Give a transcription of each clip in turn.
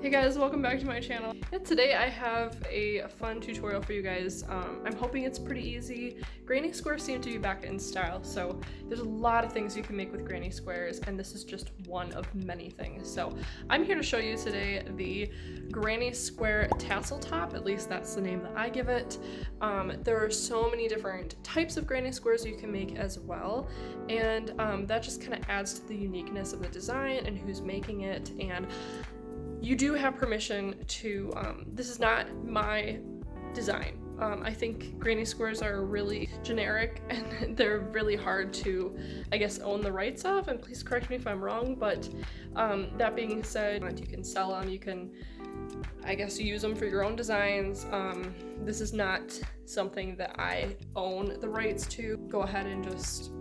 Hey guys, welcome back to my channel. And today I have a fun tutorial for you guys. I'm hoping it's pretty easy. Granny squares seem to be back in style, so there's a lot of things you can make with granny squares, and this is just one of many things. So I'm here to show you today the granny square tassel top, at least that's the name that I give it. There are so many different types of granny squares you can make as well, and that just kind of adds to the uniqueness of the design and who's making it. And you do have permission to, this is not my design. I think granny squares are really generic and they're really hard to, I guess, own the rights of, and please correct me if I'm wrong, but that being said, you can sell them, you can, I guess, use them for your own designs. This is not something that I own the rights to. Go ahead and just,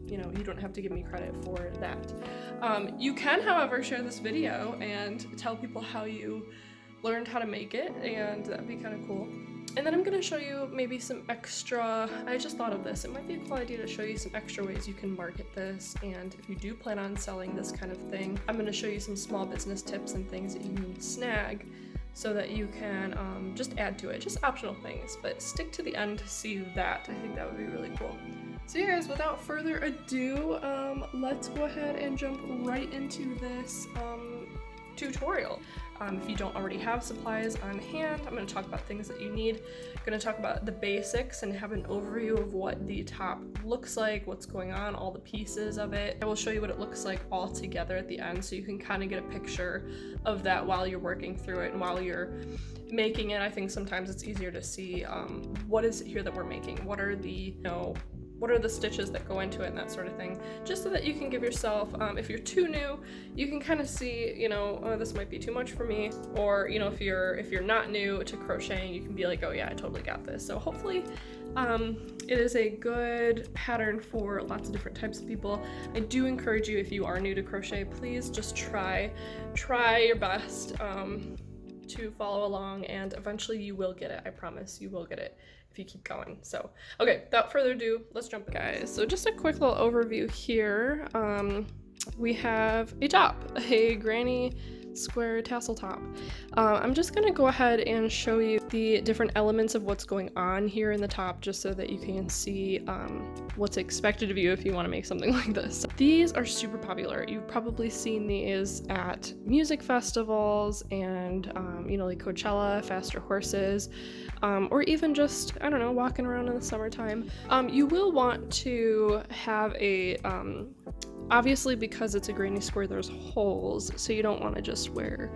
you know, you don't have to give me credit for that. You can, however, share this video and tell people how you learned how to make it, and that'd be kind of cool. And then I'm going to show you maybe some extra, I just thought of this, it might be a cool idea to show you some extra ways you can market this, and if you do plan on selling this kind of thing, I'm going to show you some small business tips and things that you can snag so that you can just add to it, just optional things, but stick to the end to see that. I think that would be really cool. So you guys, without further ado, let's go ahead and jump right into this tutorial. If you don't already have supplies on hand, I'm going to talk about things that you need. I'm going to talk about the basics and have an overview of what the top looks like, what's going on, all the pieces of it. I will show you what it looks like all together at the end, so you can kind of get a picture of that while you're working through it and while you're making it. I think sometimes it's easier to see what is it here that we're making, what are the, what are the stitches that go into it and that sort of thing, just so that you can give yourself, if you're too new, you can kind of see, oh, this might be too much for me, or if you're not new to crocheting, you can be like, oh yeah, I totally got this. So hopefully it is a good pattern for lots of different types of people. I do encourage you, if you are new to crochet, please just try your best to follow along, and eventually you will get it. I promise you will get it if you keep going. So okay, without further ado, let's jump in, guys. So just a quick little overview here. We have a top, a granny square tassel top. I'm just gonna go ahead and show you the different elements of what's going on here in the top, just so that you can see what's expected of you if you want to make something like this. These are super popular. You've probably seen these at music festivals and like Coachella, Faster Horses, or even just, I don't know, walking around in the summertime. You will want to have a obviously, because it's a granny square, there's holes, so you don't want to just wear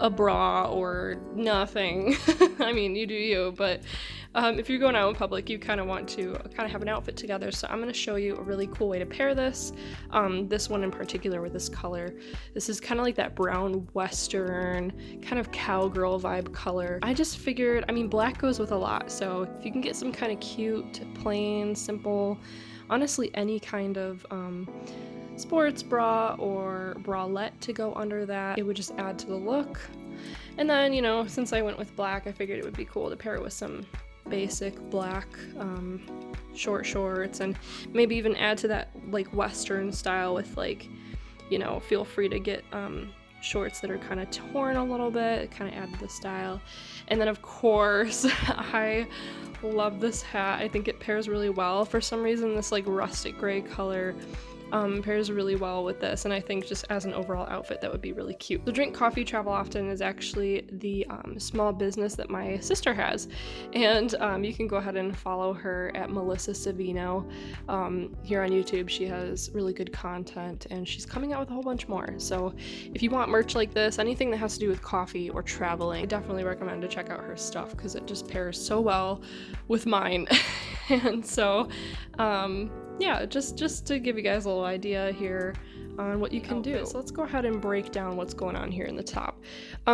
a bra or nothing. I mean, you do you, but if you're going out in public, you kind of want to have an outfit together. So I'm going to show you a really cool way to pair this. This one in particular with this color. This is kind of like that brown western, kind of cowgirl vibe color. I just figured, I mean, black goes with a lot, so if you can get some kind of cute, plain, simple, honestly any kind of sports bra or bralette to go under that, it would just add to the look. And then, since I went with black, I figured it would be cool to pair it with some basic black short shorts, and maybe even add to that like western style with like, feel free to get shorts that are kind of torn a little bit, kind of add to the style. And then of course, I love this hat. I think it pairs really well. For some reason, this like rustic gray color pairs really well with this, and I think just as an overall outfit that would be really cute. So Drink Coffee, Travel Often is actually the small business that my sister has, and you can go ahead and follow her at Melissa Savino here on YouTube. She has really good content, and she's coming out with a whole bunch more. So if you want merch like this, anything that has to do with coffee or traveling, I definitely recommend to check out her stuff because it just pairs so well with mine. And so yeah, just to give you guys a little idea here on what you can do. So let's go ahead and break down what's going on here in the top.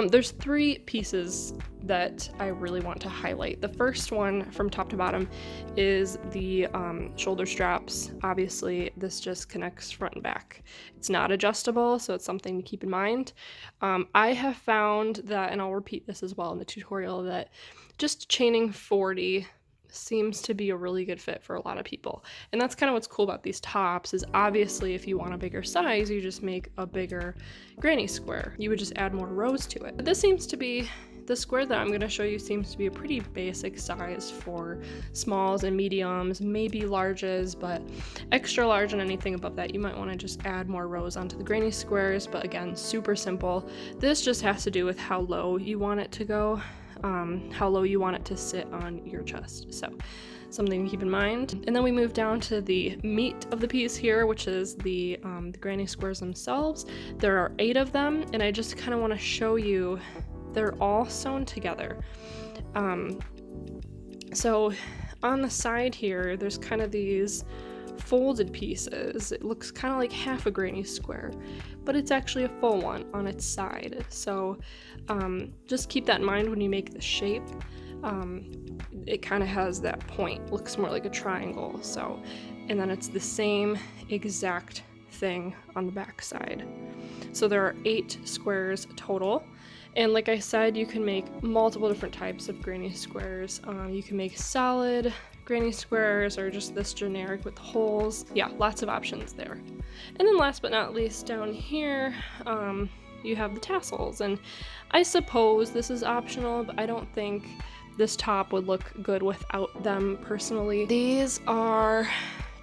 There's three pieces that I really want to highlight. The first one from top to bottom is the shoulder straps. Obviously, this just connects front and back. It's not adjustable, so it's something to keep in mind. I have found that, and I'll repeat this as well in the tutorial, that just chaining 40 seems to be a really good fit for a lot of people. And that's kind of what's cool about these tops, is obviously if you want a bigger size, you just make a bigger granny square. You would just add more rows to it. But this seems to be, the square that I'm going to show you seems to be a pretty basic size for smalls and mediums, maybe larges, but extra large and anything above that, you might want to just add more rows onto the granny squares. But again, super simple. This just has to do with how low you want it to go. How low you want it to sit on your chest. So something to keep in mind. And then we move down to the meat of the piece here, which is the granny squares themselves. There are 8 of them, and I just kind of want to show you, they're all sewn together. So on the side here, there's kind of these folded pieces. It looks kind of like half a granny square, but it's actually a full one on its side. So just keep that in mind when you make the shape. It kind of has that point, looks more like a triangle. So, and then it's the same exact thing on the back side. So there are 8 squares total. And like I said, you can make multiple different types of granny squares. You can make solid granny squares or just this generic with holes. Yeah, lots of options there. And then last but not least, down here, you have the tassels. And I suppose this is optional, but I don't think this top would look good without them personally. These are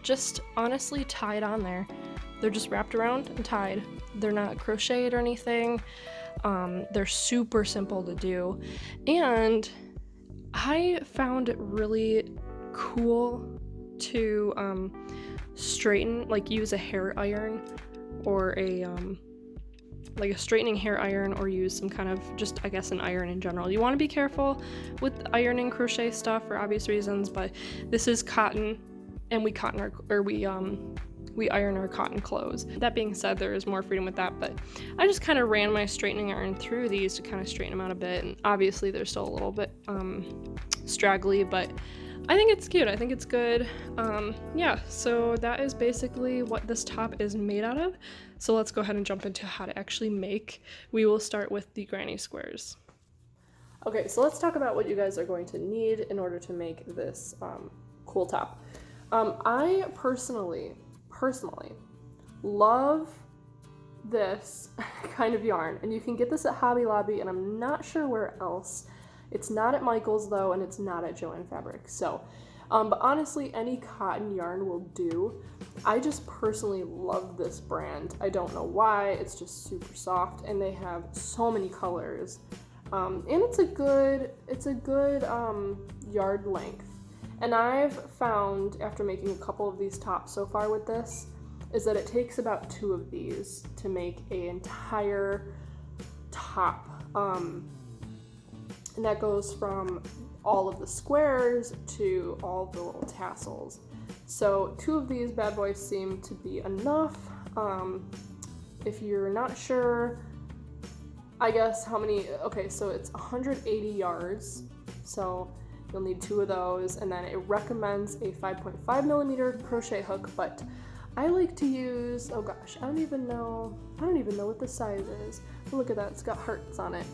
just honestly tied on there. They're just wrapped around and tied. They're not crocheted or anything. They're super simple to do. And I found it really cool to straighten, like use a hair iron or a like a straightening hair iron, or use some kind of just, I guess, an iron in general. You want to be careful with ironing crochet stuff for obvious reasons, but this is cotton, and we iron our cotton clothes. That being said, there is more freedom with that, but I just kind of ran my straightening iron through these to kind of straighten them out a bit, and obviously they're still a little bit straggly, but I think it's cute. I think it's good. Yeah, so that is basically what this top is made out of. So let's go ahead and jump into how to actually make. We will start with the granny squares. Okay, so let's talk about what you guys are going to need in order to make this cool top. I personally love this kind of yarn, and you can get this at Hobby Lobby, and I'm not sure where else. It's not at Michael's though, and it's not at Joann Fabric. So, but honestly, any cotton yarn will do. I just personally love this brand. I don't know why. It's just super soft, and they have so many colors, and it's a good yard length. And I've found, after making a couple of these tops so far with this, is that it takes about 2 of these to make an entire top. And that goes from all of the squares to all the little tassels. So 2 of these bad boys seem to be enough. If you're not sure, I guess how many, okay, so it's 180 yards. So you'll need 2 of those, and then it recommends a 5.5 millimeter crochet hook, but I like to use, oh gosh, I don't even know what the size is. But look at that, it's got hearts on it.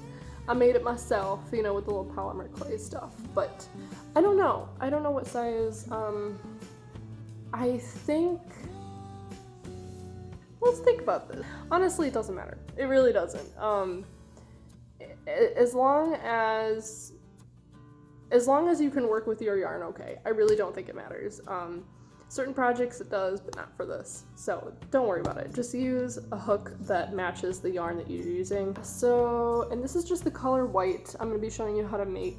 I made it myself, you know, with the little polymer clay stuff, but I don't know what size. I think, let's think about this. Honestly, it doesn't matter. It really doesn't. As long as you can work with your yarn, okay. I really don't think it matters. Certain projects it does, but not for this. So don't worry about it. Just use a hook that matches the yarn that you're using. So, and this is just the color white. I'm gonna be showing you how to make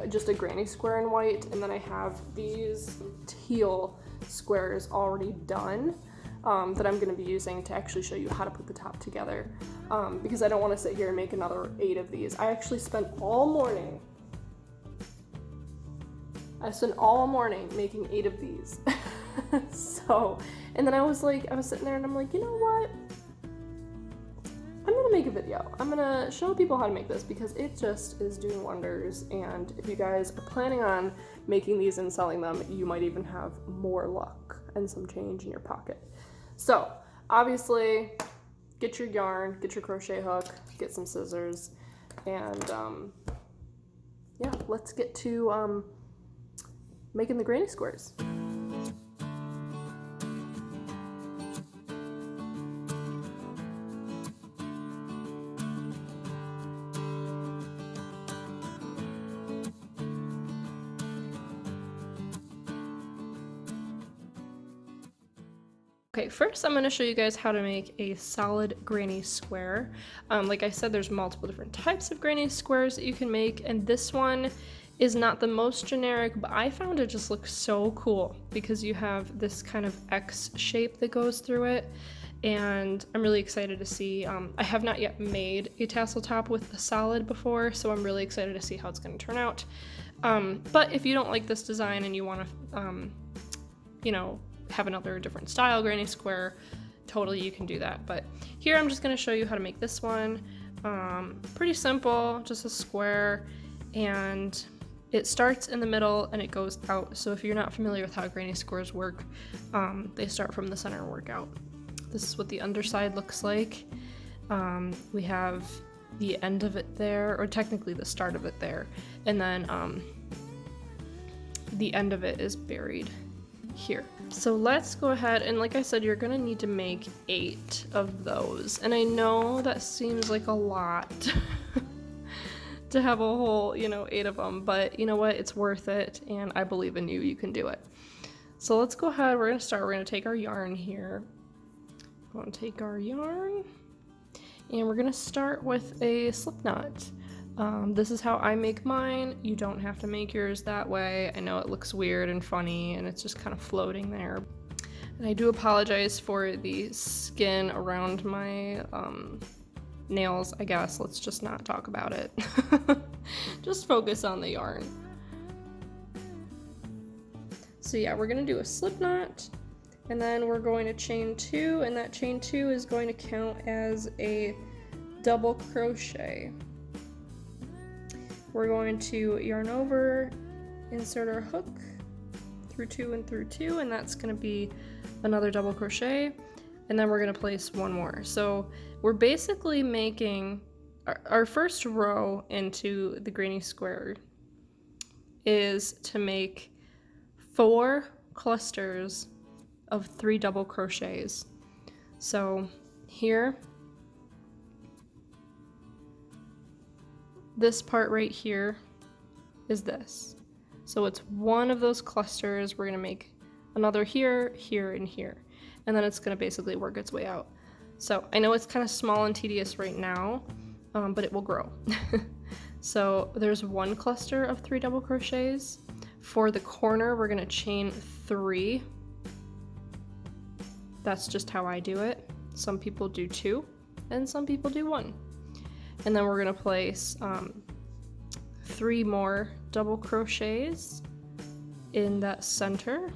just a granny square in white, and then I have these teal squares already done that I'm gonna be using to actually show you how to put the top together, because I don't wanna sit here and make another 8 of these. I actually spent all morning making 8 of these. So, and then I was sitting there and I'm like, you know what? I'm gonna make a video. I'm gonna show people how to make this because it just is doing wonders. And if you guys are planning on making these and selling them, you might even have more luck and some change in your pocket. So, obviously, get your yarn, get your crochet hook, get some scissors, and yeah, let's get to making the granny squares. Okay, first I'm going to show you guys how to make a solid granny square. Like I said, there's multiple different types of granny squares that you can make, and this one is not the most generic, but I found it just looks so cool because you have this kind of X shape that goes through it, and I'm really excited to see. I have not yet made a tassel top with the solid before, so I'm really excited to see how it's going to turn out. But if you don't like this design and you want to, you know, have another different style granny square, totally you can do that. But here I'm just going to show you how to make this one. Pretty simple, just a square, and it starts in the middle and it goes out. So if you're not familiar with how granny squares work, they start from the center and work out. This is what the underside looks like. We have the end of it there, or technically the start of it there, and then the end of it is buried here. So let's go ahead, and like I said, you're gonna need to make 8 of those, and I know that seems like a lot to have a whole, you know, 8 of them, but you know what, it's worth it, and I believe in you, you can do it. So let's go ahead, we're gonna take our yarn here. We're gonna take our yarn, and we're gonna start with a slip knot. This is how I make mine. You don't have to make yours that way. I know it looks weird and funny and it's just kind of floating there. And I do apologize for the skin around my nails, I guess. Let's just not talk about it. Just focus on the yarn. So yeah, we're gonna do a slip knot, and then we're going to chain 2, and that chain 2 is going to count as a double crochet. We're going to yarn over, insert our hook through 2 and through 2, and that's going to be another double crochet, and then we're going to place one more. So we're basically making our first row into the granny square is to make 4 clusters of 3 double crochets. So here, this part right here is this. So it's one of those clusters. We're gonna make another here, here, and here. And then it's gonna basically work its way out. So I know it's kind of small and tedious right now, but it will grow. So there's one cluster of 3 double crochets. For the corner, we're gonna chain 3. That's just how I do it. Some people do 2, and some people do 1. And then we're gonna place 3 more double crochets in that center.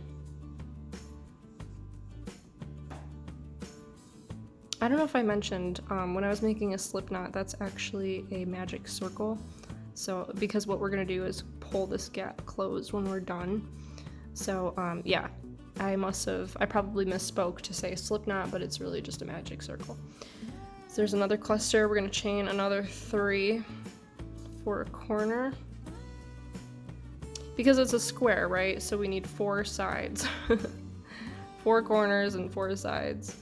I don't know if I mentioned, when I was making a slip knot, that's actually a magic circle. So, because what we're gonna do is pull this gap closed when we're done. So, yeah, I probably misspoke to say slip knot, but it's really just a magic circle. So there's another cluster. We're gonna chain another 3 for a corner. Because it's a square, right? So we need 4 sides. 4 corners and 4 sides.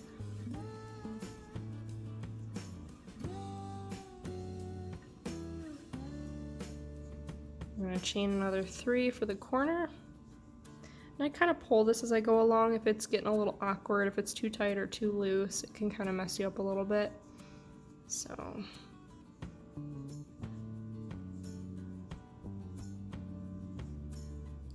I'm gonna chain another 3 for the corner. And I kind of pull this as I go along. If it's getting a little awkward, if it's too tight or too loose, it can kind of mess you up a little bit. So.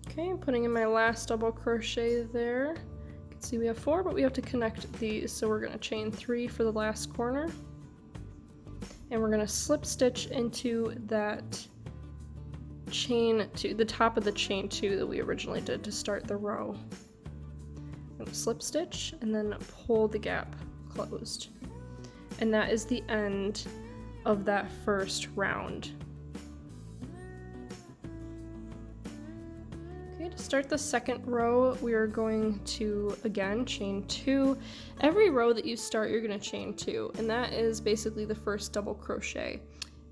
Okay, I'm putting in my last double crochet there. You can see we have 4, but we have to connect these. So we're gonna chain 3 for the last corner. And we're gonna slip stitch into that chain to the top of the chain 2 that we originally did to start the row. And slip stitch and then pull the gap closed. And that is the end of that first round. Okay, to start the second row, we are going to, again, chain 2. Every row that you start, you're going to chain 2, and that is basically the first double crochet.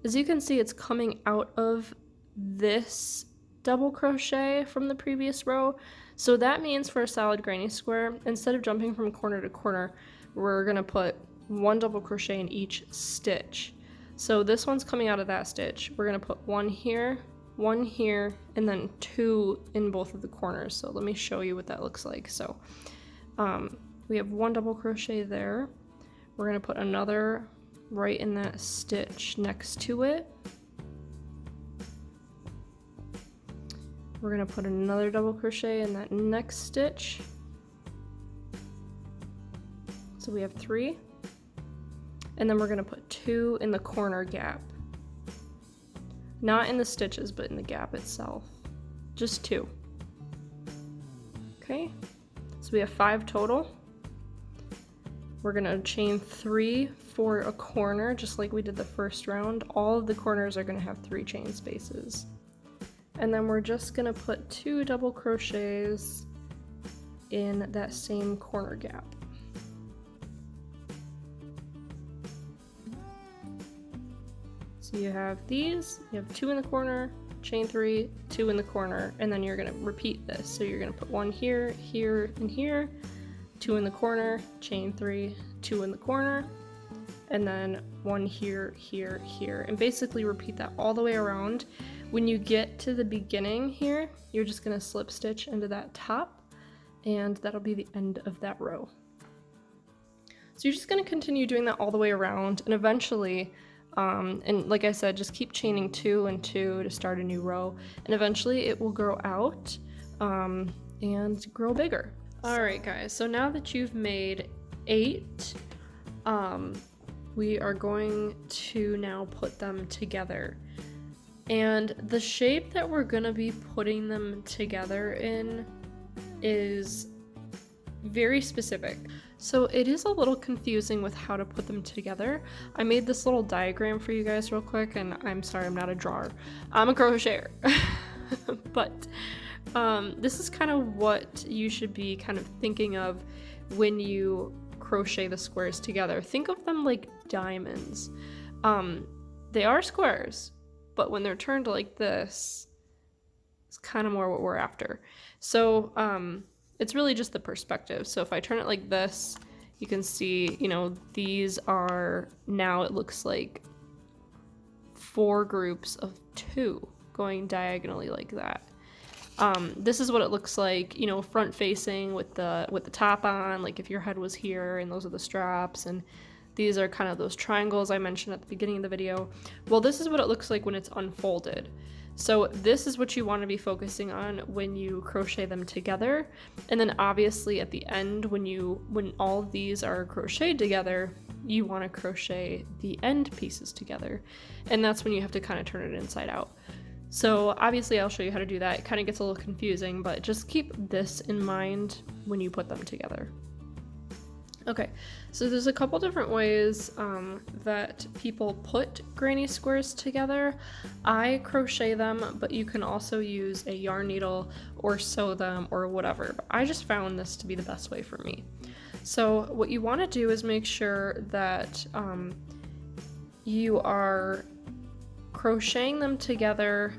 As you can see, it's coming out of this double crochet from the previous row. So that means for a solid granny square, instead of jumping from corner to corner, we're gonna put one double crochet in each stitch. So this one's coming out of that stitch. We're gonna put one here, and then two in both of the corners. So let me show you what that looks like. So we have one double crochet there. We're gonna put another right in that stitch next to it. We're gonna put another double crochet in that next stitch. So we have 3. And then we're gonna put 2 in the corner gap. Not in the stitches, but in the gap itself. Just 2. Okay, so we have 5 total. We're gonna chain 3 for a corner, just like we did the first round. All of the corners are gonna have 3 chain spaces. And then we're just gonna put 2 double crochets in that same corner gap. So you have these, you have 2 in the corner, chain 3, 2 in the corner, and then you're gonna repeat this. So you're gonna put 1 here, here, and here, 2 in the corner, chain 3, 2 in the corner, and then 1 here, here, here, and basically repeat that all the way around. When you get to the beginning here, you're just gonna slip stitch into that top, and that'll be the end of that row. So you're just gonna continue doing that all the way around, and eventually, and like I said, just keep chaining 2 and 2 to start a new row, and eventually it will grow out and grow bigger. Alright guys, so now that you've made 8, we are going to now put them together. And the shape that we're gonna be putting them together in is very specific. So it is a little confusing with how to put them together. I made this little diagram for you guys real quick, and I'm sorry, I'm not a drawer. I'm a crocheter. But this is kind of what you should be kind of thinking of when you crochet the squares together. Think of them like diamonds. They are squares, but when they're turned like this, it's kind of more what we're after. So it's really just the perspective. So if I turn it like this, you can see, you know, these are, now it looks like 4 groups of 2 going diagonally like that. This is what it looks like, you know, front facing with the top on, like if your head was here and those are the straps, and these are kind of those triangles I mentioned at the beginning of the video. Well, this is what it looks like when it's unfolded. So this is what you want to be focusing on when you crochet them together. And then obviously at the end, when all of these are crocheted together, you want to crochet the end pieces together. And that's when you have to kind of turn it inside out. So obviously I'll show you how to do that. It kind of gets a little confusing, but just keep this in mind when you put them together. Okay, so there's a couple different ways that people put granny squares together. I crochet them, but you can also use a yarn needle or sew them or whatever. But I just found this to be the best way for me. So what you want to do is make sure that you are crocheting them together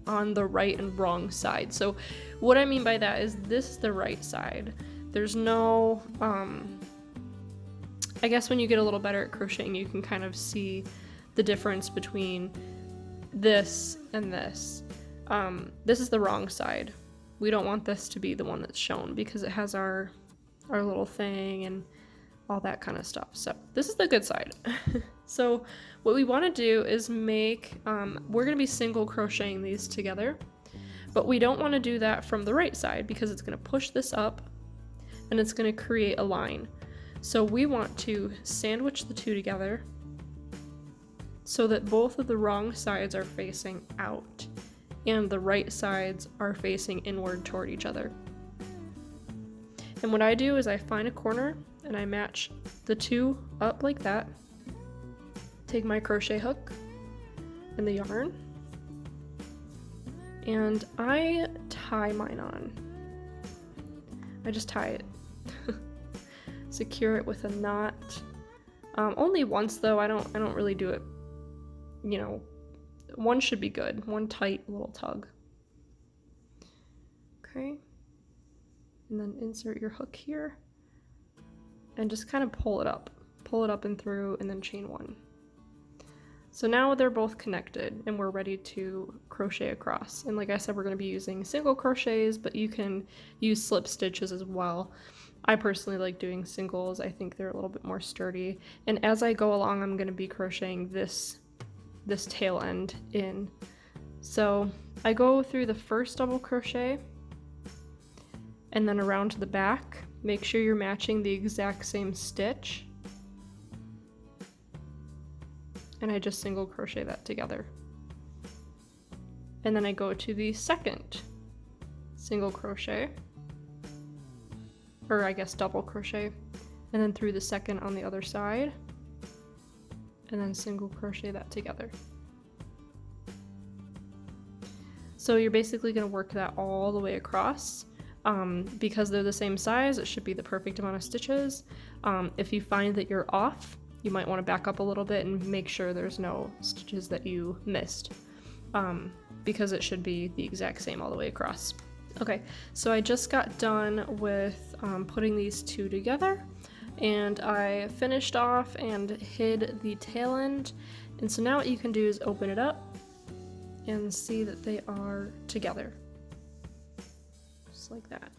on the right and wrong side. So what I mean by that is this is the right side. There's no, I guess when you get a little better at crocheting, you can kind of see the difference between this and this. This is the wrong side. We don't want this to be the one that's shown because it has our little thing and all that kind of stuff. So this is the good side. So what we want to do is make, we're going to be single crocheting these together, but we don't want to do that from the right side because it's going to push this up and it's going to create a line. So we want to sandwich the two together so that both of the wrong sides are facing out and the right sides are facing inward toward each other. And what I do is I find a corner and I match the two up like that, take my crochet hook and the yarn, and I tie mine on. I just tie it. Secure it with a knot. Only once though. I don't really do it, you know, one should be good, one tight little tug. Okay, and then insert your hook here and just kind of pull it up and through, and then chain one. So now they're both connected and we're ready to crochet across. And like I said, we're going to be using single crochets, but you can use slip stitches as well. I personally like doing singles. I think they're a little bit more sturdy. And as I go along, I'm going to be crocheting this tail end in. So I go through the first double crochet and then around to the back. Make sure you're matching the exact same stitch. And I just single crochet that together. And then I go to the second single crochet, or I guess double crochet, and then through the second on the other side, and then single crochet that together. So you're basically going to work that all the way across. Because they're the same size, it should be the perfect amount of stitches. If you find that you're off, you might want to back up a little bit and make sure there's no stitches that you missed, because it should be the exact same all the way across. Okay, so I just got done with putting these two together, and I finished off and hid the tail end. And so now what you can do is open it up and see that they are together. Just like that.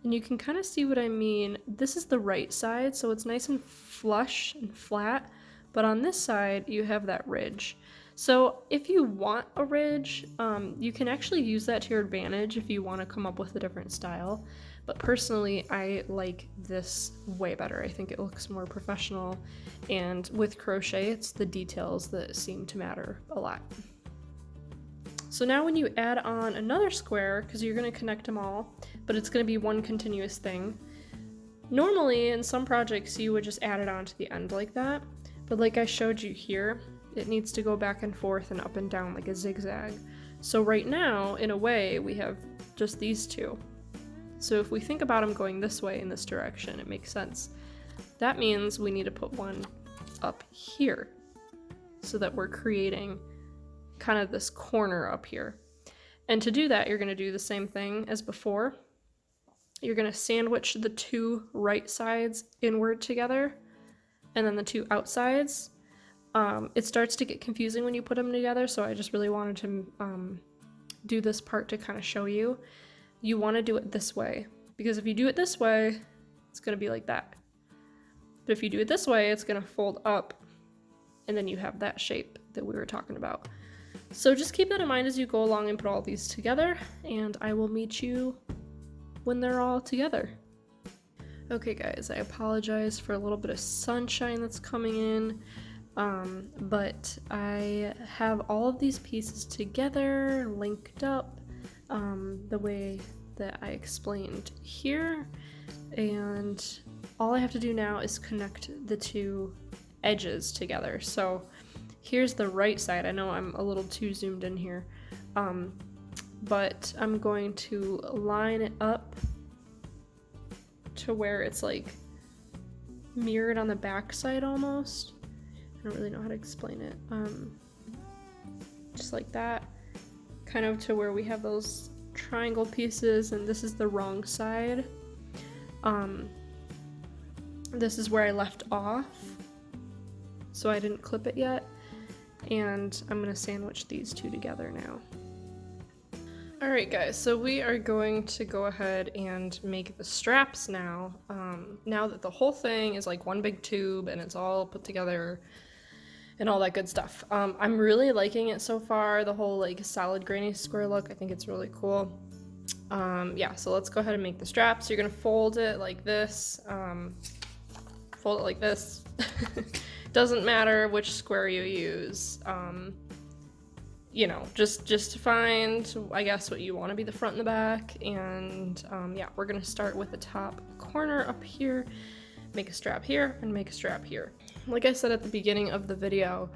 And you can kind of see what I mean. This is the right side, so it's nice and flush and flat, but on this side you have that ridge. So if you want a ridge, you can actually use that to your advantage if you want to come up with a different style. But personally, I like this way better. I think it looks more professional, and with crochet, it's the details that seem to matter a lot. So now when you add on another square, because you're going to connect them all, but it's going to be one continuous thing. Normally in some projects you would just add it on to the end like that, but like I showed you here, it needs to go back and forth and up and down like a zigzag. So right now, in a way, we have just these two. So if we think about them going this way in this direction, it makes sense. That means we need to put one up here so that we're creating kind of this corner up here. And to do that, you're going to do the same thing as before. You're going to sandwich the two right sides inward together, and then the two outsides. It starts to get confusing when you put them together, so I just really wanted to do this part to kind of show you. You want to do it this way, because if you do it this way, it's going to be like that. But if you do it this way, it's going to fold up, and then you have that shape that we were talking about. So just keep that in mind as you go along and put all these together, and I will meet you when they're all together. Okay guys, I apologize for a little bit of sunshine that's coming in, but I have all of these pieces together, linked up, the way that I explained here, and all I have to do now is connect the two edges together. So here's the right side. I know I'm a little too zoomed in here, but I'm going to line it up to where it's like mirrored on the back side almost. I don't really know how to explain it. Just like that, kind of to where we have those triangle pieces, and this is the wrong side. This is where I left off, so I didn't clip it yet. And I'm going to sandwich these two together now. Alright guys, so we are going to go ahead and make the straps now. Now that the whole thing is like one big tube and it's all put together and all that good stuff. I'm really liking it so far, the whole like solid granny square look. I think it's really cool. Yeah, so let's go ahead and make the straps. You're going to fold it like this. Fold it like this. Doesn't matter which square you use, you know, just find, I guess, what you want to be the front and the back, and yeah, we're gonna start with the top corner up here, make a strap here, and make a strap here. Like I said at the beginning of the video,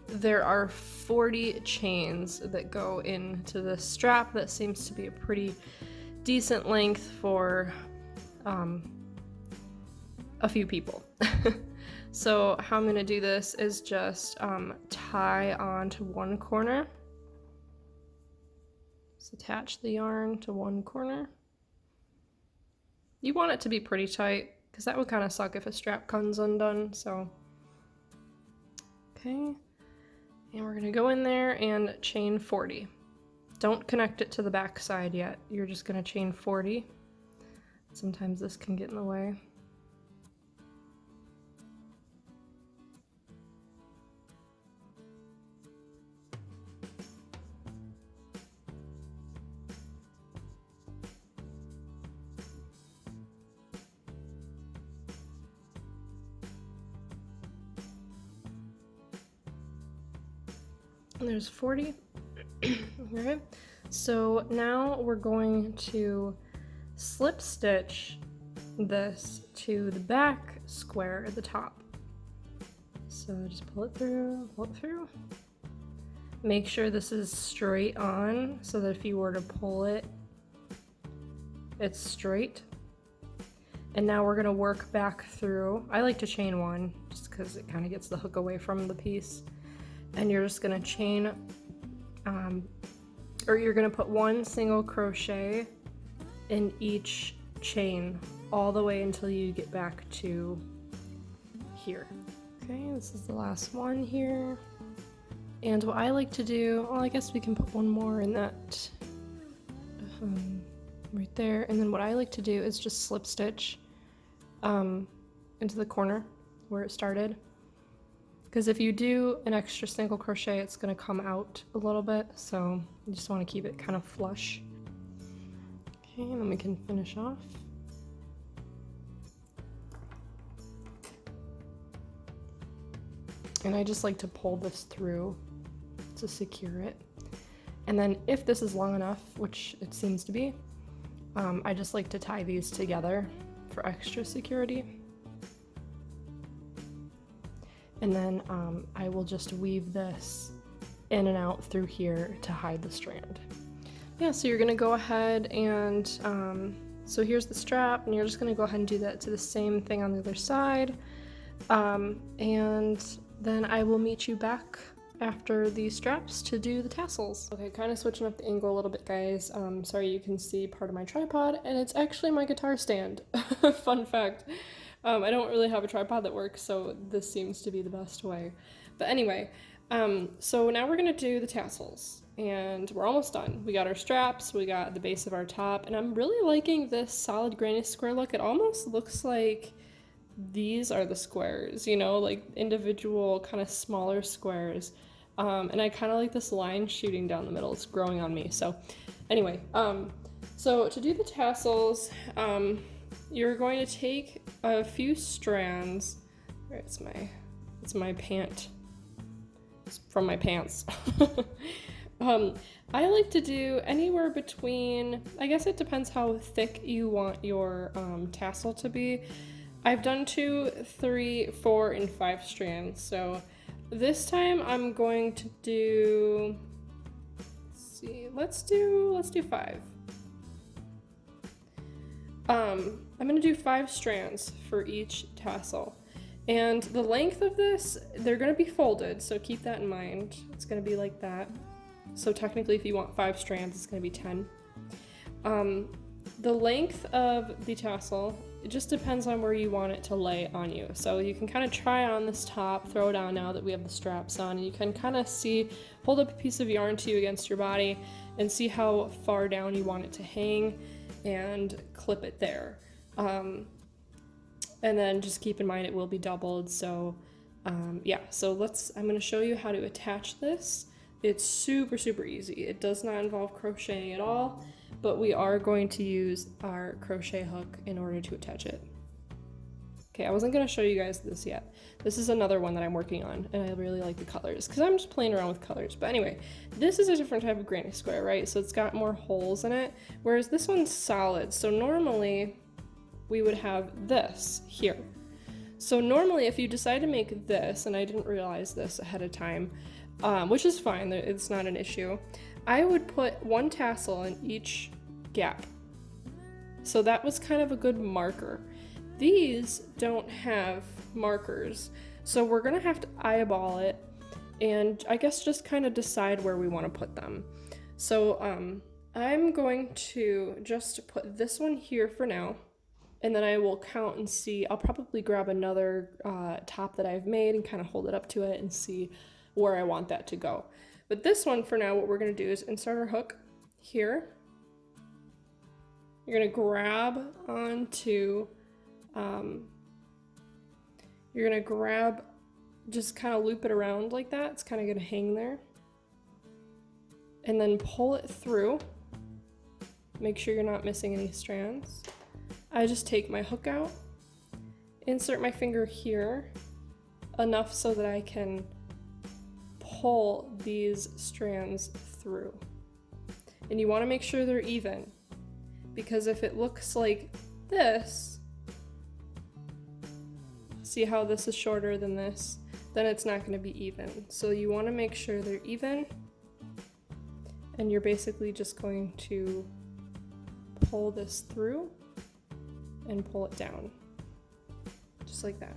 there are 40 chains that go into this strap. That seems to be a pretty decent length for a few people. So how I'm gonna do this is just tie onto one corner. Just attach the yarn to one corner. You want it to be pretty tight, because that would kind of suck if a strap comes undone, so. Okay, and we're gonna go in there and chain 40. Don't connect it to the back side yet. You're just gonna chain 40. Sometimes this can get in the way. And there's 40. Okay, so now we're going to slip stitch this to the back square at the top. So just pull it through, pull it through. Make sure this is straight on so that if you were to pull it, it's straight. And now we're gonna work back through. I like to chain one just because it kind of gets the hook away from the piece. And you're just gonna chain, or you're gonna put one single crochet in each chain all the way until you get back to here. Okay, this is the last one here. And what I like to do, well, I guess we can put one more in that right there. And then what I like to do is just slip stitch into the corner where it started. Because if you do an extra single crochet, it's going to come out a little bit, so you just want to keep it kind of flush. Okay, and then we can finish off. And I just like to pull this through to secure it. And then if this is long enough, which it seems to be, I just like to tie these together for extra security. And then I will just weave this in and out through here to hide the strand. Yeah, so you're gonna go ahead and, so here's the strap, and you're just gonna go ahead and do that to the same thing on the other side. And then I will meet you back after the straps to do the tassels. Okay, kind of switching up the angle a little bit, guys. Sorry you can see part of my tripod, and it's actually my guitar stand. Fun fact. I don't really have a tripod that works, so this seems to be the best way. But anyway, so now we're gonna do the tassels, and we're almost done. We got our straps, we got the base of our top, and I'm really liking this solid granny square look. It almost looks like these are the squares, you know, like individual kind of smaller squares. And I kind of like this line shooting down the middle. It's growing on me. So anyway, so to do the tassels, you're going to take a few strands. It's my pant. It's from my pants. I like to do anywhere between, I guess it depends how thick you want your tassel to be. I've done 2, 3, 4, and 5 strands. So this time I'm going to do, let's do 5. I'm gonna do 5 strands for each tassel. And the length of this, they're gonna be folded, so keep that in mind. It's gonna be like that. So technically if you want 5 strands, it's gonna be 10. The length of the tassel, it just depends on where you want it to lay on you. So you can kind of try on this top, throw it on now that we have the straps on, and you can kind of see, hold up a piece of yarn to you against your body and see how far down you want it to hang and clip it there. And then just keep in mind it will be doubled. So yeah, so I'm going to show you how to attach this. It's super, super easy. It does not involve crocheting at all, but we are going to use our crochet hook in order to attach it. Okay, I wasn't going to show you guys this yet. This is another one that I'm working on, and I really like the colors because I'm just playing around with colors. But anyway, this is a different type of granny square, right? So it's got more holes in it, whereas this one's solid. So normally we would have this here. So normally if you decide to make this, and I didn't realize this ahead of time, which is fine, it's not an issue, I would put 1 tassel in each gap. So that was kind of a good marker. These don't have markers, so we're gonna have to eyeball it and I guess just kind of decide where we want to put them. So I'm going to just put this one here for now, and then I will count and see. I'll probably grab another top that I've made and kind of hold it up to it and see where I want that to go. But this one for now, what we're gonna do is insert our hook here. You're gonna grab onto, you're gonna grab, just kind of loop it around like that. It's kind of gonna hang there. And then pull it through. Make sure you're not missing any strands. I just take my hook out, insert my finger here, enough so that I can pull these strands through. And you want to make sure they're even, because if it looks like this, see how this is shorter than this, then it's not going to be even. So you want to make sure they're even, and you're basically just going to pull this through and pull it down, just like that.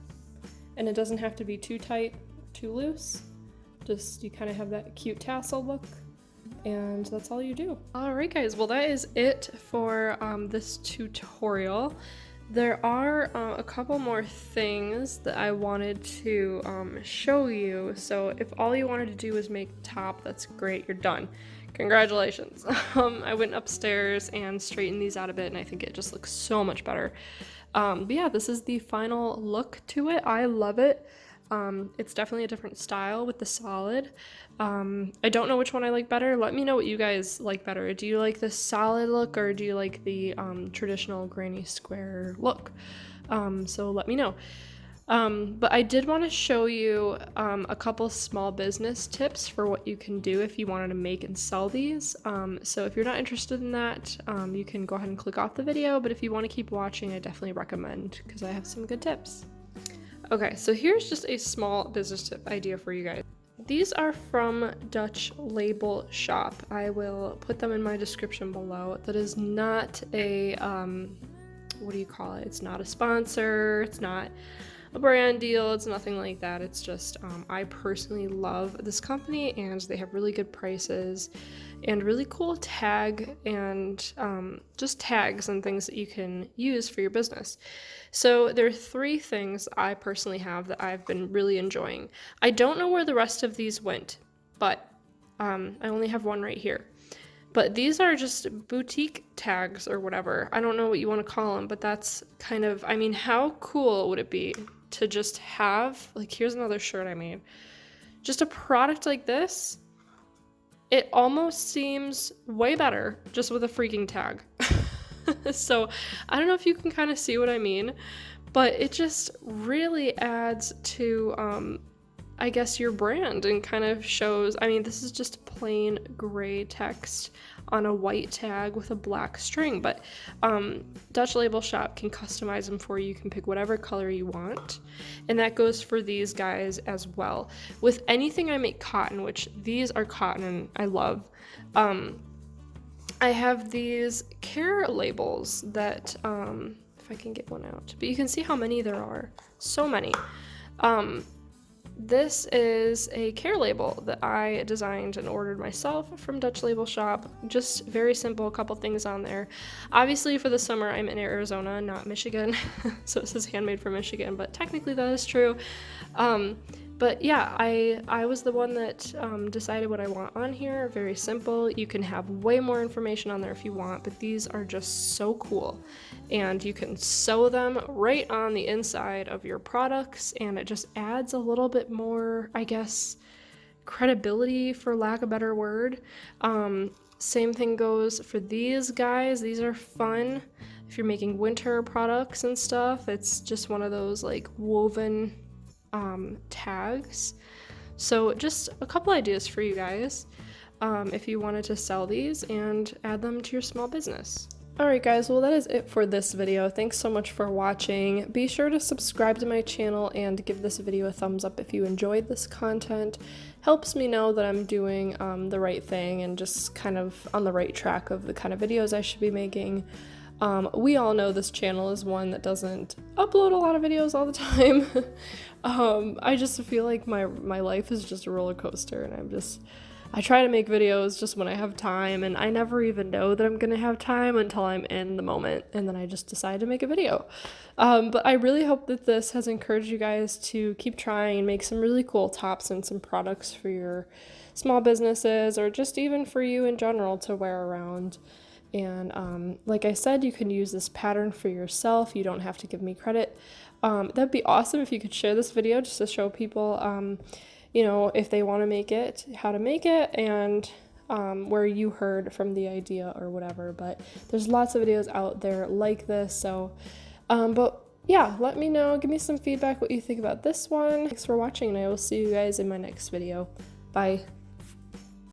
And it doesn't have to be too tight, too loose. Just, you kind of have that cute tassel look, and that's all you do. All right, guys, well, that is it for this tutorial. There are a couple more things that I wanted to show you. So if all you wanted to do was make the top, that's great, you're done. Congratulations. I went upstairs and straightened these out a bit, and I think it just looks so much better. But yeah, this is the final look to it. I love it. It's definitely a different style with the solid. I don't know which one I like better. Let me know what you guys like better. Do you like the solid look, or do you like the traditional granny square look? So let me know. But I did want to show you a couple small business tips for what you can do if you wanted to make and sell these. So if you're not interested in that, you can go ahead and click off the video, but if you want to keep watching, I definitely recommend, because I have some good tips. Okay, so here's just a small business tip idea for you guys. These are from Dutch Label Shop. I will put them in my description below. That is not a, what do you call it? It's not a sponsor, it's not a brand deal, it's nothing like that. It's just, I personally love this company, and they have really good prices and really cool tag and just tags and things that you can use for your business. So there are 3 things I personally have that I've been really enjoying. I don't know where the rest of these went, but I only have one right here. But these are just boutique tags or whatever. I don't know what you want to call them, but that's kind of, I mean, how cool would it be to just have, like, here's another shirt I made. Just a product like this, it almost seems way better just with a freaking tag. So I don't know if you can kind of see what I mean, but it just really adds to, I guess, your brand, and kind of shows, I mean, this is just plain gray text on a white tag with a black string, but Dutch Label Shop can customize them for you. You can pick whatever color you want, and that goes for these guys as well. With anything I make cotton, which these are cotton and I love, I have these care labels that, if I can get one out, but you can see how many there are, so many. This is a care label that I designed and ordered myself from Dutch Label Shop. Just very simple, a couple things on there. Obviously for the summer I'm in Arizona, not Michigan, so it says handmade for Michigan, but technically that is true. But yeah, I was the one that decided what I want on here. Very simple. You can have way more information on there if you want, but these are just so cool. And you can sew them right on the inside of your products, and it just adds a little bit more, I guess, credibility, for lack of a better word. Same thing goes for these guys. These are fun if you're making winter products and stuff. It's just one of those like woven tags. So just a couple ideas for you guys if you wanted to sell these and add them to your small business. Alright guys, well that is it for this video. Thanks so much for watching. Be sure to subscribe to my channel and give this video a thumbs up if you enjoyed this content. Helps me know that I'm doing the right thing and just kind of on the right track of the kind of videos I should be making. We all know this channel is one that doesn't upload a lot of videos all the time. I just feel like my life is just a roller coaster, and I try to make videos just when I have time, and I never even know that I'm gonna have time until I'm in the moment, and then I just decide to make a video. But I really hope that this has encouraged you guys to keep trying and make some really cool tops and some products for your small businesses, or just even for you in general to wear around. And like I said, you can use this pattern for yourself. You don't have to give me credit. That'd be awesome if you could share this video just to show people, you know, if they want to make it, how to make it, and where you heard from the idea or whatever. But there's lots of videos out there like this. So, but yeah, let me know. Give me some feedback what you think about this one. Thanks for watching, and I will see you guys in my next video. Bye.